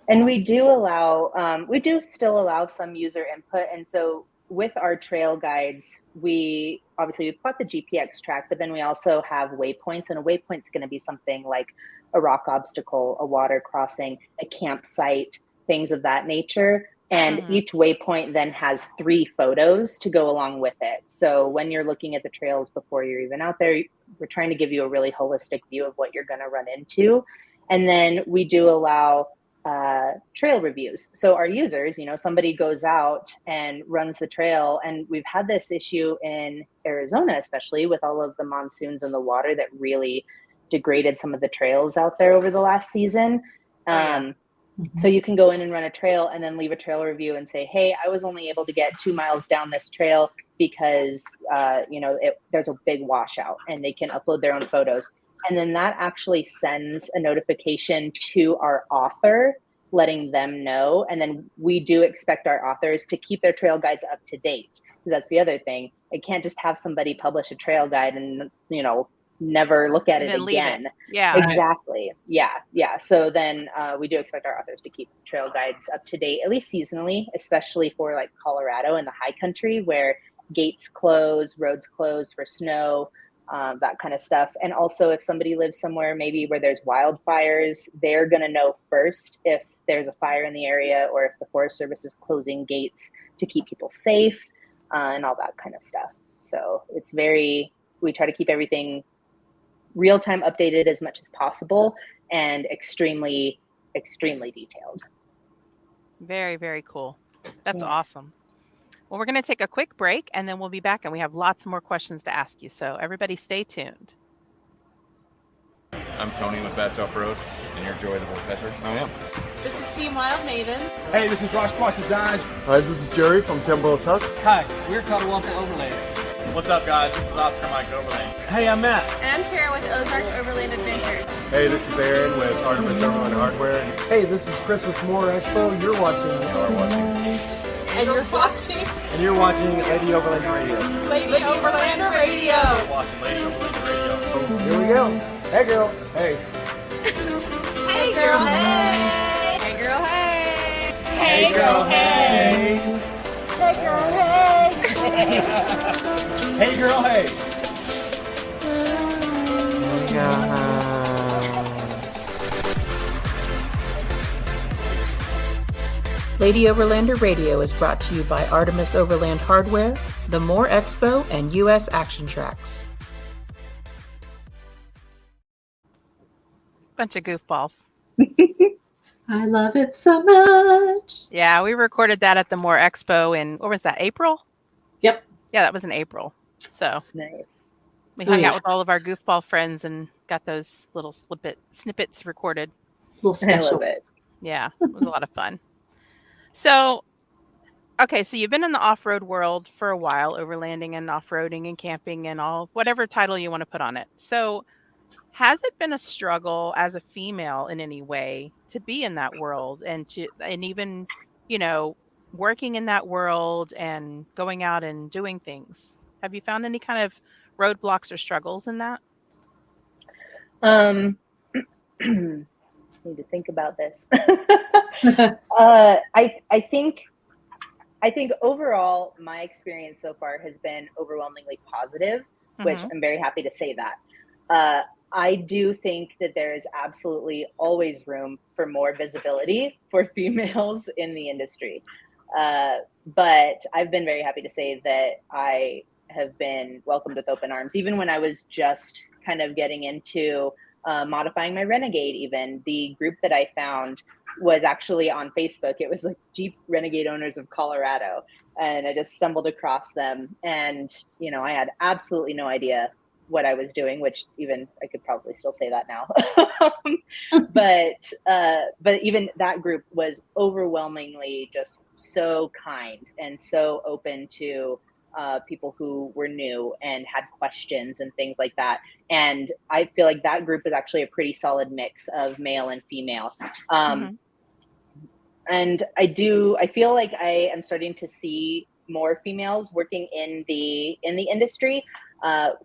And we do still allow some user input. And so with our trail guides, we plot the GPX track, but then we also have waypoints, and a waypoint's going to be something like a rock obstacle, a water crossing, a campsite, things of that nature. And each waypoint then has 3 photos to go along with it. So when you're looking at the trails before you're even out there, we're trying to give you a really holistic view of what you're going to run into. And then we do allow trail reviews. So our users, somebody goes out and runs the trail, and we've had this issue in Arizona, especially with all of the monsoons and the water that really degraded some of the trails out there over the last season. So you can go in and run a trail and then leave a trail review and say, hey, I was only able to get 2 miles down this trail because, there's a big washout, and they can upload their own photos. And then that actually sends a notification to our author, letting them know. And then we do expect our authors to keep their trail guides up to date, because that's the other thing. It can't just have somebody publish a trail guide and, never look at And it then leave it. again. Yeah. Exactly. Yeah. So then we do expect our authors to keep trail guides up to date, at least seasonally, especially for like Colorado and the high country, where gates close, roads close for snow, that kind of stuff. And also if somebody lives somewhere maybe where there's wildfires, they're going to know first if there's a fire in the area, or if the Forest Service is closing gates to keep people safe, and all that kind of stuff. So we try to keep everything real-time updated as much as possible, and extremely, extremely detailed. Very, very cool. That's awesome. Well, we're going to take a quick break and then we'll be back and we have lots more questions to ask you. So everybody stay tuned. I'm Tony with Trails Offroad, and you're Joy the Woodpecker. I am. This is Team Wild Maven. Hey, this is Josh Quash Design. Hi, this is Jerry from Timber Tusk. Hi, we're Cotawampus Overland. What's up, guys? This is Oscar Mike Overland. Hey, I'm Matt. And I'm Kara with Ozark Overland Adventures. Hey, this is Aaron with Artemis Overland Hardware. Hey, this is Chris with More Expo. You're watching. And you're watching. And you're watching Lady Overland Radio. Lady Overlander Radio. You're watching Lady Overland Radio. Here we go. Hey, girl. Hey. Hey, girl, hey. Hey, girl, hey. Hey, girl, hey. Hey, girl, hey. Hey, girl, hey. Lady Overlander Radio is brought to you by Artemis Overland Hardware, the More Expo, and U.S. Action Tracks. Bunch of goofballs. I love it so much. Yeah, we recorded that at the More Expo in, what was that, April? Yep. Yeah, that was in April. So Nice. we hung out with all of our goofball friends and got those little snippets recorded. Little I special. love it. Yeah, it was a lot of fun. So, okay, so you've been in the off-road world for a while, overlanding and off-roading and camping and all, whatever title you want to put on it. So, has it been a struggle as a female in any way to be in that world and even, working in that world and going out and doing things? Have you found any kind of roadblocks or struggles in that? Need to think about this. I think overall my experience so far has been overwhelmingly positive, which I'm very happy to say that. I do think that there is absolutely always room for more visibility for females in the industry. But I've been very happy to say that I have been welcomed with open arms, even when I was just kind of getting into modifying my Renegade. Even the group that I found was actually on Facebook. It was like Jeep Renegade Owners of Colorado, and I just stumbled across them, and I had absolutely no idea what I was doing, which even I could probably still say that now. But even that group was overwhelmingly just so kind and so open to people who were new and had questions and things like that. And I feel like that group is actually a pretty solid mix of male and female. And I feel like I am starting to see more females working in the industry.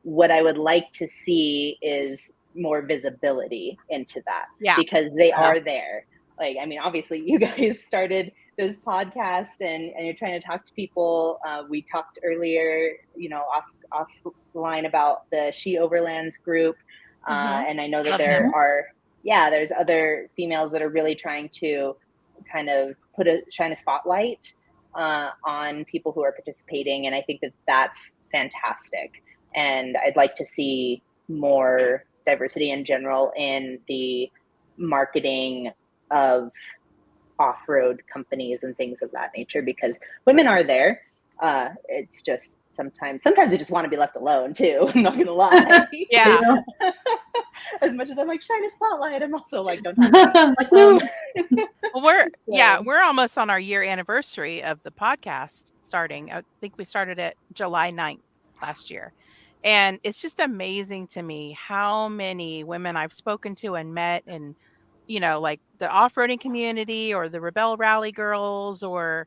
What I would like to see is more visibility into that, because they are there. Like, I mean, obviously you guys started this podcast and you're trying to talk to people. We talked earlier, offline about the She Overlands group. And I know that there's other females that are really trying to kind of shine a spotlight on people who are participating. And I think that that's fantastic. And I'd like to see more diversity in general in the marketing of off-road companies and things of that nature, because women are there. It's just sometimes I just want to be left alone too. I'm not gonna lie. Yeah. As much as I'm like, shine a spotlight, I'm also like, don't talk to me. Well, we're almost on our year anniversary of the podcast starting. I think we started at July 9th last year. And it's just amazing to me how many women I've spoken to and met, and like the off-roading community or the Rebel Rally girls, or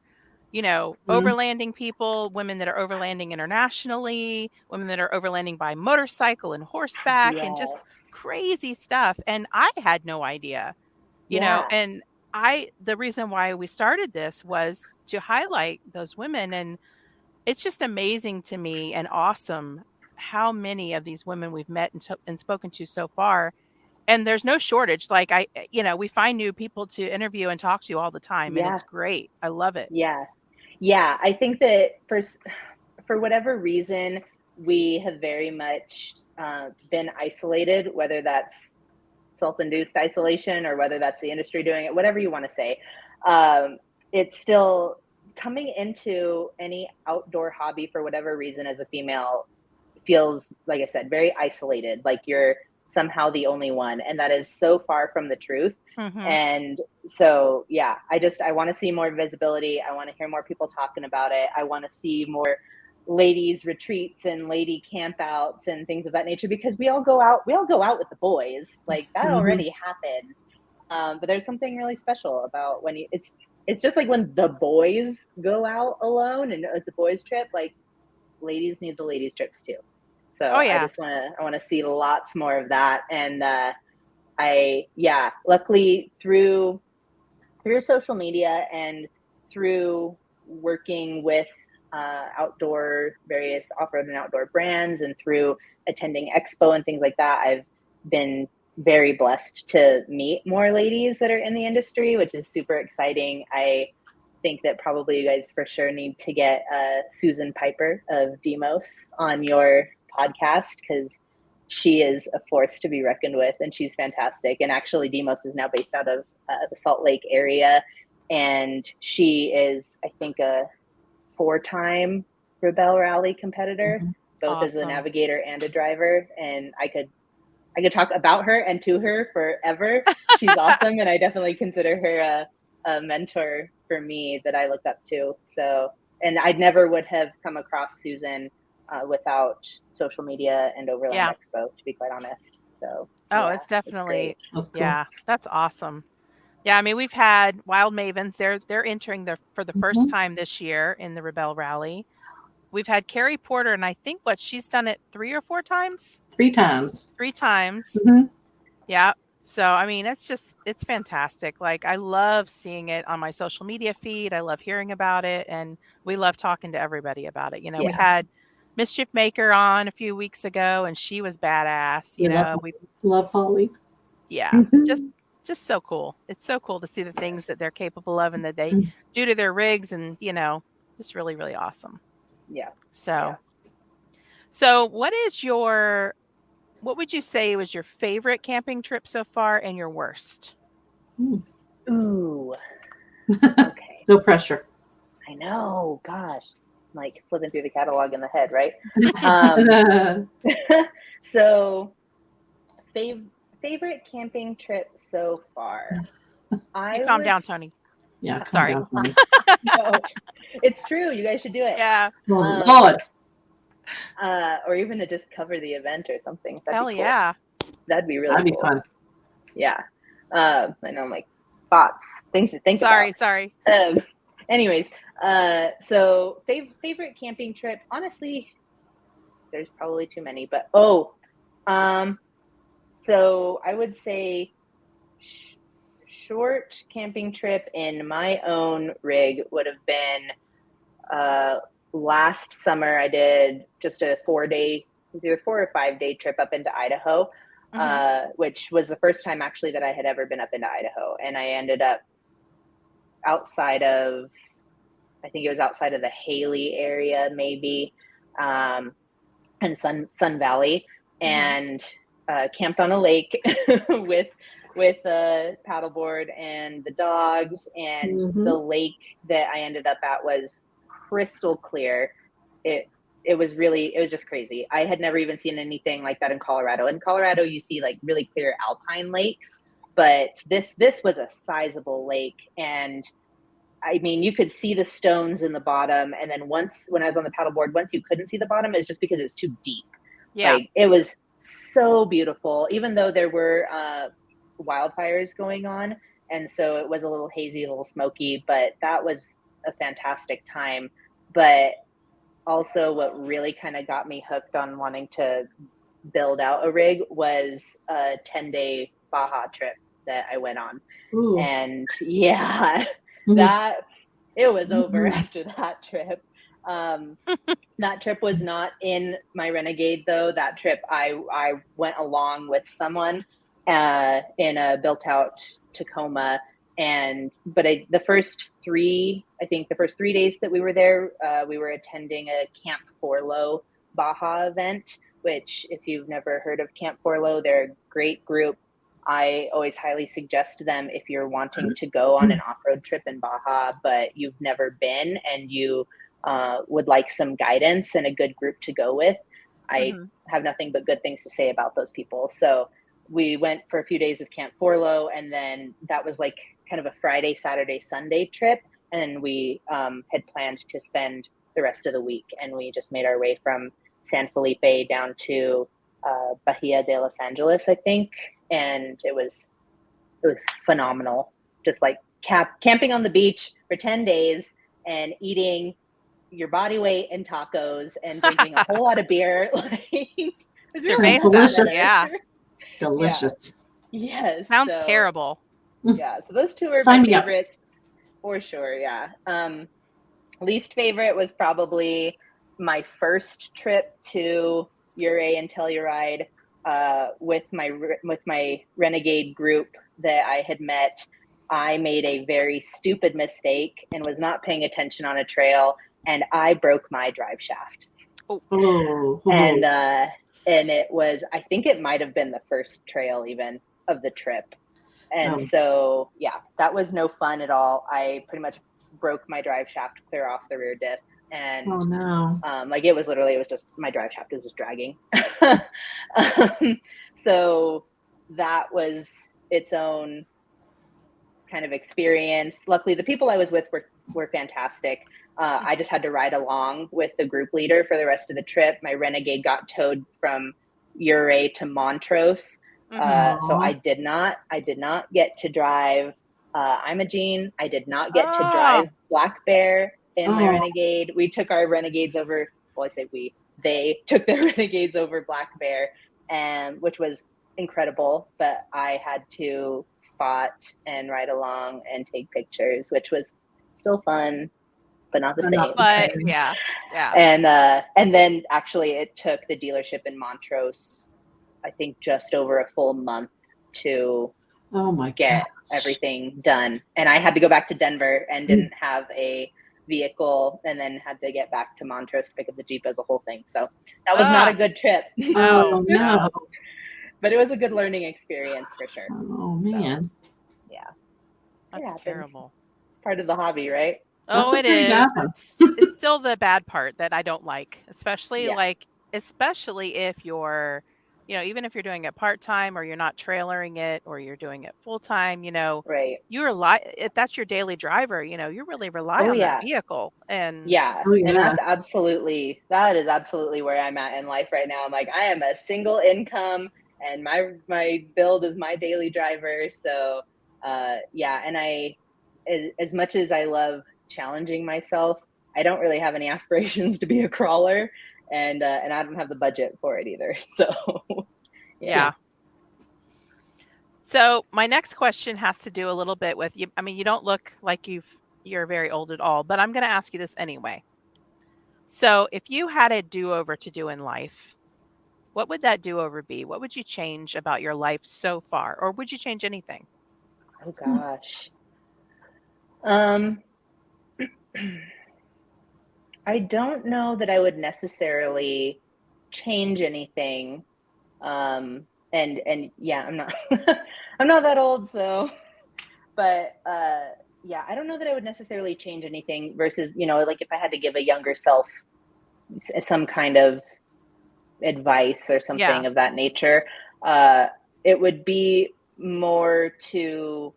overlanding people, women that are overlanding internationally, women that are overlanding by motorcycle and horseback, and just crazy stuff. And I had no idea, and the reason why we started this was to highlight those women. And it's just amazing to me and awesome how many of these women we've met and spoken to so far. And there's no shortage. Like we find new people to interview and talk to all the time. And it's great. I love it. Yeah. I think that for whatever reason, we have very much been isolated, whether that's self-induced isolation or whether that's the industry doing it, whatever you want to say. It's still coming into any outdoor hobby for whatever reason as a female feels, like I said, very isolated, like you're somehow the only one, and that is so far from the truth. Mm-hmm. And so yeah, I want to see more visibility. I want to hear more people talking about it. I want to see more ladies retreats and lady campouts and things of that nature, because we all go out with the boys, like that already happens. But there's something really special about when it's just like when the boys go out alone and it's a boys trip, like ladies need the ladies trips too. So I want to see lots more of that. And luckily through social media and through working with various off-road and outdoor brands, and through attending expo and things like that, I've been very blessed to meet more ladies that are in the industry, which is super exciting. I think that probably you guys for sure need to get Susan Piper of Demos on your podcast, because she is a force to be reckoned with, and she's fantastic. And actually Demos is now based out of the Salt Lake area, and she is, I think, a 4-time Rebel Rally competitor, both as a navigator and a driver. And I could talk about her and to her forever. She's awesome, and I definitely consider her a mentor for me that I look up to. So, and I never would have come across Susan without social media and Overland Expo, to be quite honest. So, it's definitely, that's awesome. Yeah, I mean, we've had Wild Mavens. They're entering for the first time this year in the Rebel Rally. We've had Carrie Porter, and I think she's done it 3 or 4 times. 3 times. 3 times. Yeah. So, I mean, it's fantastic. Like, I love seeing it on my social media feed. I love hearing about it, and we love talking to everybody about it. You know, we had Mischief Maker on a few weeks ago, and she was badass. We love Holly. Yeah. Just so cool. It's so cool to see the things that they're capable of and that they do to their rigs, and, just really, really awesome. Yeah. So what would you say was your favorite camping trip so far and your worst? Ooh. Okay. No pressure. I know. Gosh. I'm like flipping through the catalog in the head, right? So favorite camping trip so far. Calm down, Tony. Yeah. Sorry. Down, Tony. No, it's true. You guys should do it. Yeah. Lord. Or even to just cover the event or something. That'd Hell be cool. Yeah. That'd be really That'd cool. be fun. Yeah. I know, I'm like, thoughts, things to think about. Sorry. Anyways, so favorite camping trip, honestly, there's probably too many, but so I would say short camping trip in my own rig would have been last summer. I did just a 4-day, it was either 4 or 5-day trip up into Idaho, which was the first time actually that I had ever been up into Idaho. And I ended up outside of the Haley area, maybe, and Sun Valley, and camped on a lake with a paddleboard and the dogs. And the lake that I ended up at was crystal clear. It was just crazy. I had never even seen anything like that in Colorado. In Colorado, you see like really clear alpine lakes, but this was a sizable lake. And I mean, you could see the stones in the bottom. And then when I was on the paddleboard, once you couldn't see the bottom, it was just because it was too deep. Yeah. Like, it was so beautiful, even though there were wildfires going on. And so it was a little hazy, a little smoky, but that was a fantastic time. But also what really kind of got me hooked on wanting to build out a rig was a 10-day Baja trip that I went on. Ooh. And that it was over after that trip. That trip was not in my Renegade though. That trip I went along with someone in a built out Tacoma. But the first 3 days that we were there, we were attending a Camp Forlow Baja event, which if you've never heard of Camp Forlow, they're a great group. I always highly suggest them if you're wanting to go on an off-road trip in Baja, but you've never been and you would like some guidance and a good group to go with. I have nothing but good things to say about those people. So we went for a few days of Camp Forlo, and then that was like kind of a Friday, Saturday, Sunday trip. And then we had planned to spend the rest of the week, and we just made our way from San Felipe down to Bahia de Los Angeles, I think. And it was phenomenal. Just like camping on the beach for 10 days and eating your body weight in tacos and drinking a whole lot of beer. Like, Cerveza, delicious. yeah. Delicious. Yeah. Yes. Sounds terrible. Yeah. So those two are Sign my me up. favorites for sure. Yeah. Least favorite was probably my first trip to Ouray and Telluride with my Renegade group that I had met. I made a very stupid mistake and was not paying attention on a trail, and I broke my drive shaft. And it was, I think it might have been the first trail even of the trip. And so, yeah, that was no fun at all. I pretty much broke my drive shaft clear off the rear diff. And like it was just, my drive shaft was just dragging. So that was its own kind of experience. Luckily, the people I was with were fantastic. I just had to ride along with the group leader for the rest of the trip. My Renegade got towed from Ouray to Montrose. So I did not get to drive Imogene. I did not get to drive Black Bear in my Renegade. We took our Renegades over. Well, I say we. They took their Renegades over Black Bear, which was incredible. But I had to spot and ride along and take pictures, which was still fun, but not the same. But yeah. And then actually, it took the dealership in Montrose, I think, just over a full month to get everything done. And I had to go back to Denver and didn't have a vehicle, and then had to get back to Montrose to pick up the Jeep as a whole thing. So that was not a good trip. Oh, no. But it was a good learning experience for sure. Oh, man. So, yeah. That's terrible. It's part of the hobby, right? Oh, it is. It's still the bad part that I don't like, especially if you're, even if you're doing it part-time or you're not trailering it or you're doing it full-time, right. If that's your daily driver, you really rely on that vehicle. And and that is absolutely where I'm at in life right now. I'm like, I am a single income and my build is my daily driver. So, and as much as I love challenging myself, I don't really have any aspirations to be a crawler, and I don't have the budget for it either. So yeah. So my next question has to do a little bit with you. I mean, you don't look like you're very old at all, but I'm going to ask you this anyway. So if you had a do-over to do in life, what would that do-over be? What would you change about your life so far? Or would you change anything? Oh gosh. I don't know that I would necessarily change anything. And yeah, I'm not I'm not that old, so but I don't know that I would necessarily change anything versus, like if I had to give a younger self some kind of advice or something of that nature, it would be more to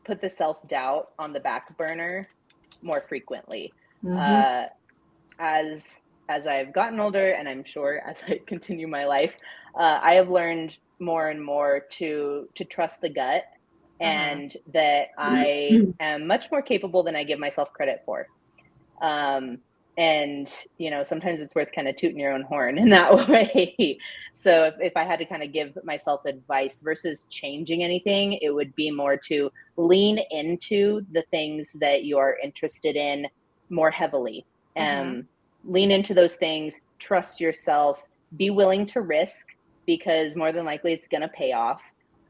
put the self-doubt on the back burner more frequently. As I've gotten older, and I'm sure as I continue my life, I have learned more and more to trust the gut, and that I am much more capable than I give myself credit for. And, sometimes it's worth kind of tooting your own horn in that way. So if I had to kind of give myself advice versus changing anything, it would be more to lean into the things that you're interested in more heavily. Lean into those things, trust yourself, be willing to risk, because more than likely it's going to pay off.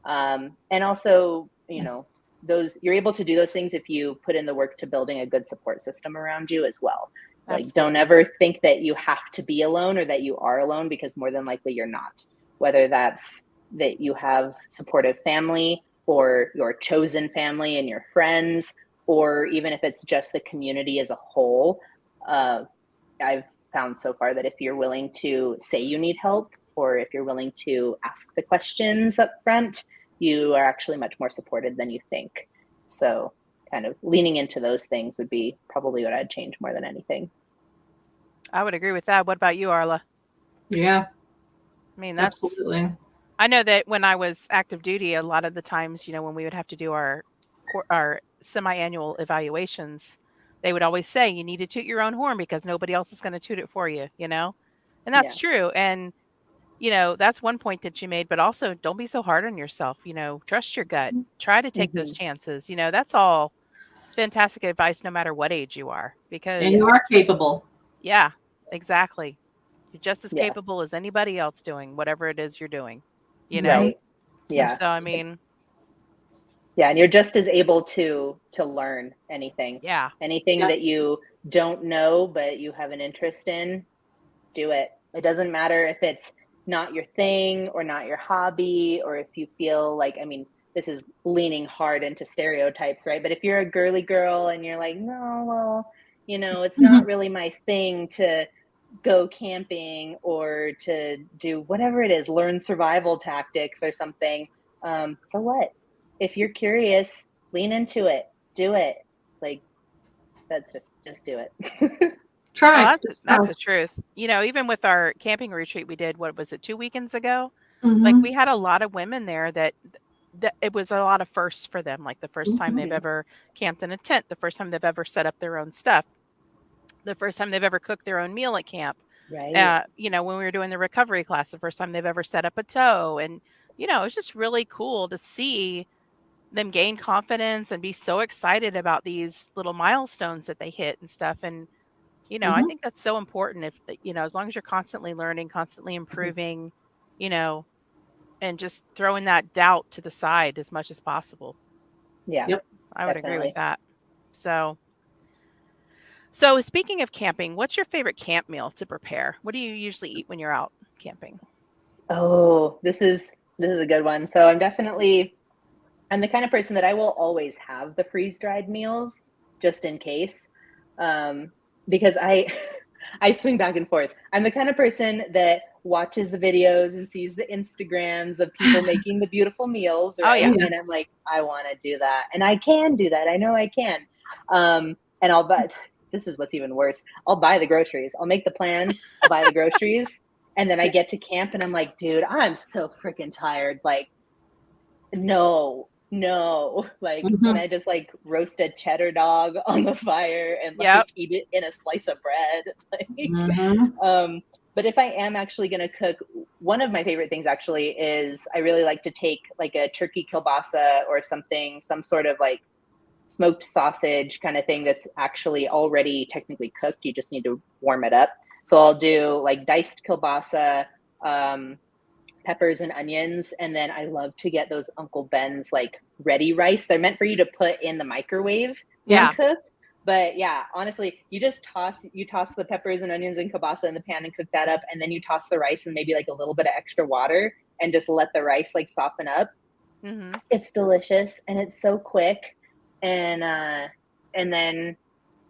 And also, you're able to do those things if you put in the work to building a good support system around you as well. Like, don't ever think that you have to be alone or that you are alone, because more than likely you're not. Whether that's that you have supportive family or your chosen family and your friends, or even if it's just the community as a whole. I've found so far that if you're willing to say you need help, or if you're willing to ask the questions up front, you are actually much more supported than you think. So kind of leaning into those things would be probably what I'd change more than anything. I would agree with that. What about you, Arla? Yeah, I mean, absolutely. I know that when I was active duty, a lot of the times, when we would have to do our semi-annual evaluations, they would always say you need to toot your own horn because nobody else is going to toot it for you, and that's true. And that's one point that you made, but also don't be so hard on yourself. Trust your gut. Try to take those chances. That's all fantastic advice, no matter what age you are, And because you are capable. yeah, exactly. You're just as Yeah. capable as anybody else doing whatever it is you're doing. Right. Yeah. So I mean, yeah, and you're just as able to learn anything. yeah. Anything that you don't know but you have an interest in, do it. It doesn't matter if it's not your thing or not your hobby, or if you feel like, I mean, this is leaning hard into stereotypes, right? But if you're a girly girl and you're like, no, well, it's not really my thing to go camping or to do whatever it is, learn survival tactics or something. So what? If you're curious, lean into it, do it. Like, that's just do it. Try. Oh, that's the truth. Even with our camping retreat we did, what was it, 2 weekends ago? Mm-hmm. Like we had a lot of women there that it was a lot of firsts for them. Like the first time they've ever camped in a tent, the first time they've ever set up their own stuff, the first time they've ever cooked their own meal at camp. Right. When we were doing the recovery class, the first time they've ever set up a tow. And, it's just really cool to see them gain confidence and be so excited about these little milestones that they hit and stuff. And, I think that's so important if, as long as you're constantly learning, constantly improving, and just throwing that doubt to the side as much as possible. Yeah. Yep. I would agree with that. So speaking of camping, what's your favorite camp meal to prepare? What do you usually eat when you're out camping? Oh, this is a good one. So I'm the kind of person that I will always have the freeze-dried meals just in case. Because I swing back and forth. I'm the kind of person that watches the videos and sees the Instagrams of people making the beautiful meals, right? Oh, yeah. And I'm like, I want to do that. And I can do that. I know I can. And this is what's even worse. I'll buy the groceries. I'll make the plans. I'll buy the groceries. And then I get to camp and I'm like, dude, I'm so freaking tired. Like, no. Like, can I just like roast a cheddar dog on the fire and like eat it in a slice of bread? Like, but if I am actually going to cook, one of my favorite things actually is I really like to take like a turkey kielbasa or something, some sort of like smoked sausage kind of thing that's actually already technically cooked. You just need to warm it up. So I'll do like diced kielbasa, peppers and onions, and then I love to get those Uncle Ben's like ready rice. They're meant for you to put in the microwave and cook. But yeah, honestly, you toss the peppers and onions and kielbasa in the pan and cook that up, and then you toss the rice and maybe like a little bit of extra water and just let the rice like soften up. It's delicious and it's so quick. And then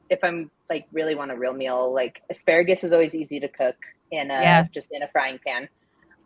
if I'm like really want a real meal, like asparagus is always easy to cook in just in a frying pan.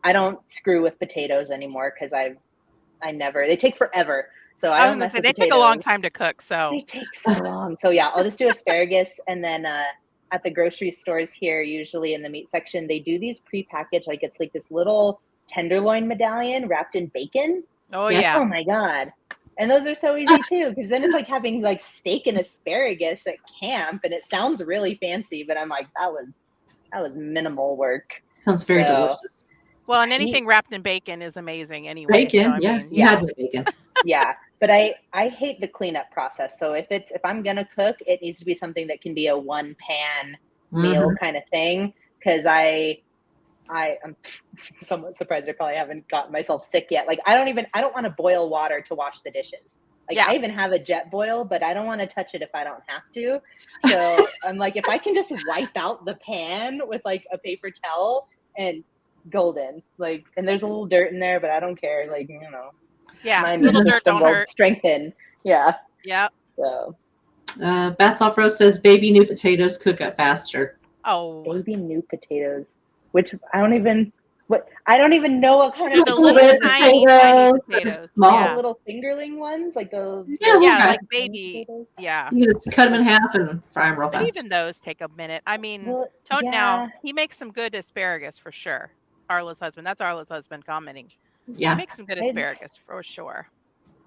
I don't screw with potatoes anymore because they take forever. So I don't mess with they potatoes. take a long time to cook. So they take so long. So yeah, I'll just do asparagus. And then at the grocery stores here, usually in the meat section, they do these prepackaged, like it's like this little tenderloin medallion wrapped in bacon. Oh yeah. Oh my God. And those are so easy too, because then it's like having like steak and asparagus at camp, and it sounds really fancy, but I'm like, that was minimal work. Sounds very delicious. Well, and anything wrapped in bacon is amazing anyway. Bacon, so, you had my bacon. Yeah, but I hate the cleanup process. So if I'm gonna cook, it needs to be something that can be a one pan meal kind of thing, because I'm somewhat surprised I probably haven't gotten myself sick yet. Like I don't want to boil water to wash the dishes. Like I even have a jet boil, but I don't want to touch it if I don't have to. So I'm like, if I can just wipe out the pan with like a paper towel and golden. Like, and there's a little dirt in there, but I don't care. Like, Yeah, my little immune dirt system don't will hurt. strengthen. Yeah. Yep. So Bats Off Road says baby new potatoes cook up faster. Oh, baby new potatoes, which I don't even know what kind of the Little little red tiny potatoes, potatoes. they're small. Yeah. the little fingerling ones, like the Yeah, little Yeah, guys. like baby. potatoes. Yeah. You just cut them in half and fry them real But fast. even those take a minute. I mean, Well, Toad now, yeah. he makes some good asparagus for sure. Arla's husband. That's Arla's husband commenting. He Yeah. makes some good asparagus for sure.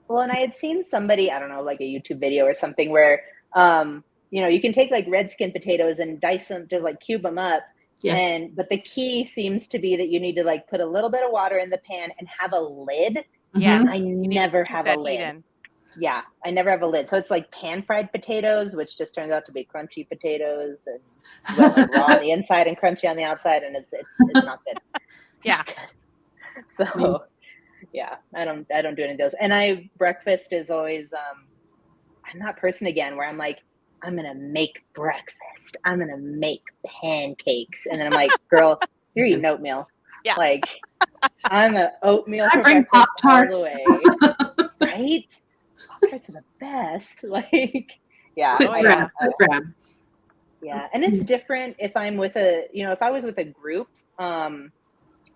Well, and I had seen somebody, I don't know, like a YouTube video or something where, you can take like red skin potatoes and dice them, just like cube them up. Yes. But the key seems to be that you need to like put a little bit of water in the pan and have a lid. Yes. I never have a lid. Yeah, I never have a lid. So it's like pan fried potatoes, which just turns out to be crunchy potatoes and like raw on the inside and crunchy on the outside, and it's not good. It's not good. So yeah, I don't do any of those. And breakfast is always I'm that person again where I'm like, I'm gonna make breakfast. I'm gonna make pancakes, and then I'm like, girl, you're eating oatmeal. Yeah. Like I'm an oatmeal I for bring breakfast all Pop-Tarts. the way. Right? Pop-Tarts are the best. Like, yeah. Quick grab. Yeah. And it's different if I'm with if I was with a group, then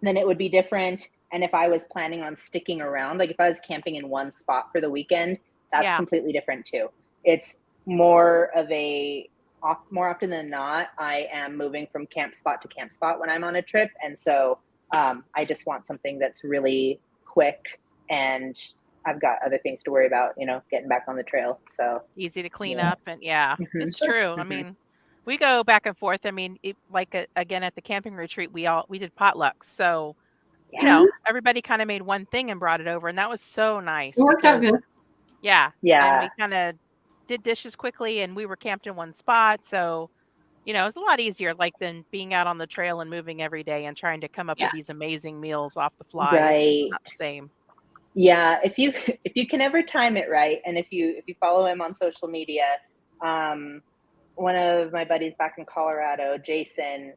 it would be different. And if I was planning on sticking around, like if I was camping in one spot for the weekend, that's completely different too. It's more often than not, I am moving from camp spot to camp spot when I'm on a trip. And so I just want something that's really quick, and I've got other things to worry about, getting back on the trail. So easy to clean up. And it's true. I mean, we go back and forth. I mean, again, at the camping retreat, we did potlucks. So, everybody kind of made one thing and brought it over. And that was so nice. It worked out good. Yeah. And we kind of did dishes quickly, and we were camped in one spot. So, it was a lot easier than being out on the trail and moving every day and trying to come up with these amazing meals off the fly. Right. It's just not the same. Yeah, if you can ever time it right, and if you follow him on social media, one of my buddies back in Colorado, Jason,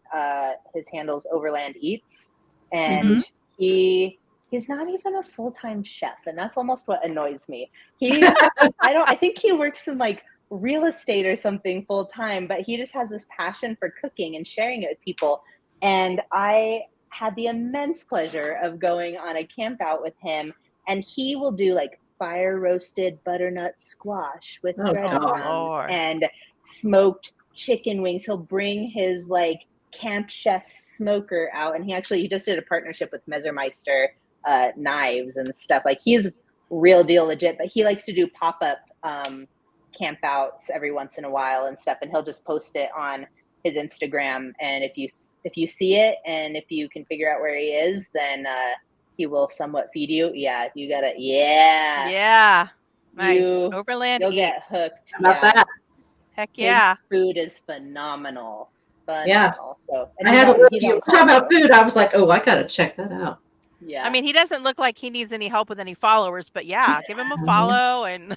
his handle's Overland Eats, and he's not even a full-time chef, and that's almost what annoys me. I think he works in like real estate or something full-time, but he just has this passion for cooking and sharing it with people. And I had the immense pleasure of going on a camp out with him, and he will do like fire roasted butternut squash with breadcrumbs and smoked chicken wings. He'll bring his like camp chef smoker out, and he just did a partnership with Messermeister knives and stuff. Like, he's real deal legit, but he likes to do pop-up camp outs every once in a while and stuff, and he'll just post it on his Instagram. And if you see it and if you can figure out where he is, then he will somewhat feed you. Yeah, you gotta. Yeah. Nice. Overland You'll Eats. get hooked. How about that? Heck yeah. His food is phenomenal. Yeah. So, I had to you were talking about food. I was like, oh, I gotta check that out. Yeah. I mean, he doesn't look like he needs any help with any followers, but give him a follow and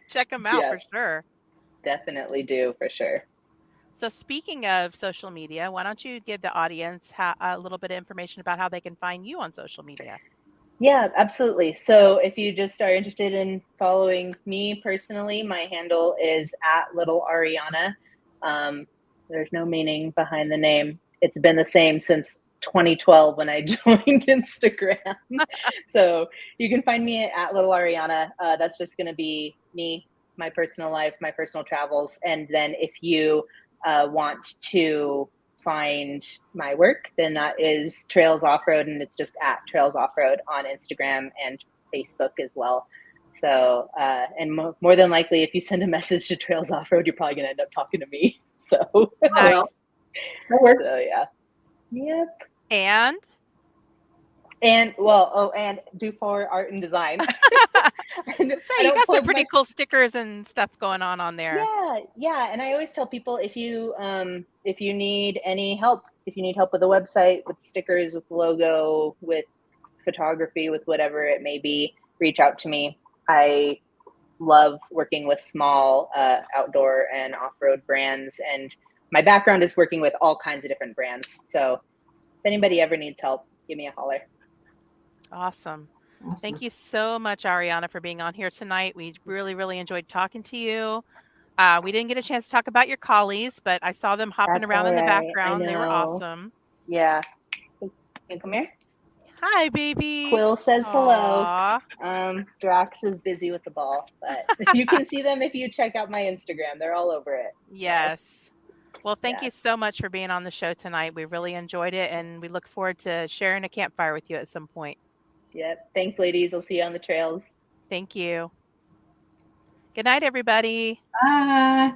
check him out for sure. Definitely do, for sure. So speaking of social media, why don't you give the audience a little bit of information about how they can find you on social media? Yeah, absolutely. So if you just are interested in following me personally, my handle is @littleariana. There's no meaning behind the name. It's been the same since 2012 when I joined Instagram. So you can find me at @littleariana. That's just going to be me, my personal life, my personal travels. And then if you want to find my work, then that is Trails Offroad, and it's just @Trails Offroad on Instagram and Facebook as well. So, and more than likely, if you send a message to Trails Offroad, you're probably going to end up talking to me. So nice. That works. So yeah. Yep. And Dufour Art and Design. You got some pretty cool stickers and stuff going on there. Yeah. And I always tell people, if you need any help, if you need help with a website, with stickers, with logo, with photography, with whatever it may be, reach out to me. I love working with small outdoor and off-road brands, and my background is working with all kinds of different brands. So if anybody ever needs help, give me a holler. Awesome. Awesome. Thank you so much, Ariana, for being on here tonight. We really, really enjoyed talking to you. We didn't get a chance to talk about your collies, but I saw them hopping That's around all in the right. I background. They were know. awesome. Yeah. Hey, come here. Hi, baby. Quill says Aw. hello. Drax is busy with the ball, but you can see them if you check out my Instagram. They're all over it. Yes. Well, thank you Yes. so much for being on the show tonight. We really enjoyed it, and we look forward to sharing a campfire with you at some point. Yep. Thanks, ladies. I'll see you on the trails. Thank you. Good night, everybody. Bye.